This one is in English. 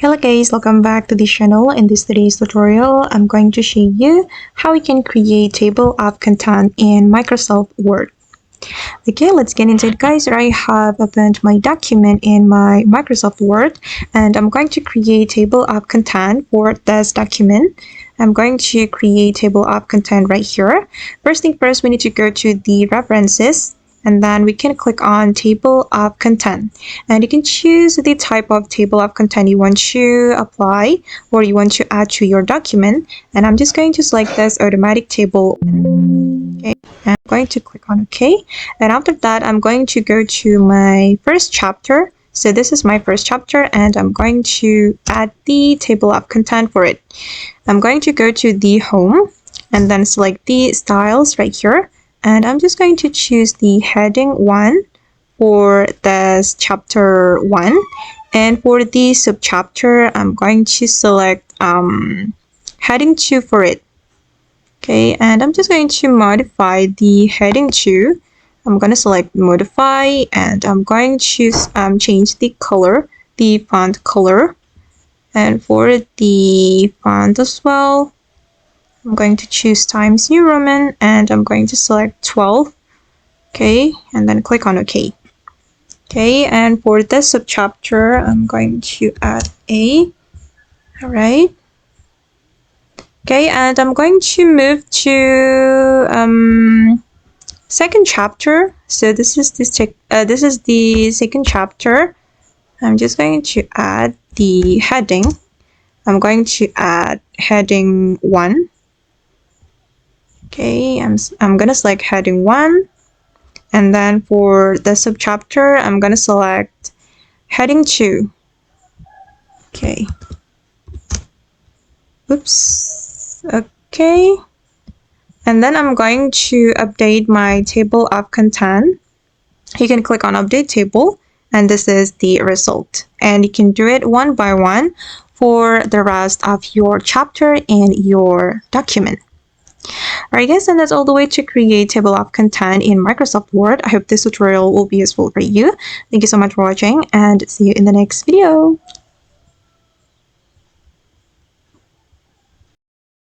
Hello guys, welcome back to the channel. In this today's tutorial, I'm going to show you how we can create table of content in Microsoft Word. Okay, let's get into it guys. I have opened my document in my Microsoft Word and I'm going to create table of content for this document. I'm going to create table of content right here. First thing first, we need to go to the references. And then we can click on table of content, and you can choose the type of table of content you want to apply or you want to add to your document. And I'm just going to select this automatic table. Okay, and I'm going to click on OK. And after that, I'm going to go to my first chapter. So this is my first chapter and I'm going to add the table of content for it. I'm going to go to the home and then select the styles right here. And I'm just going to choose the heading 1 for this chapter 1. And for the subchapter, I'm going to select heading 2 for it. Okay, and I'm just going to modify the heading 2. I'm going to select modify and I'm going to change the color, the font color. And for the font as well, I'm going to choose Times New Roman and I'm going to select 12. Okay, and then click on OK. Okay, and for this subchapter, I'm going to add A. Alright. Okay, and I'm going to move to second chapter. So this is the second chapter. I'm just going to add the heading. I'm going to add heading 1. Okay, I'm gonna select heading 1, and then for the subchapter, I'm gonna select heading 2. Okay. Oops. Okay. And then I'm going to update my table of content. You can click on update table, and this is the result. And you can do it one by one for the rest of your chapter in your document. Alright guys, and that's all the way to create table of content in Microsoft Word. I hope this tutorial will be useful for you. Thank you so much for watching and see you in the next video.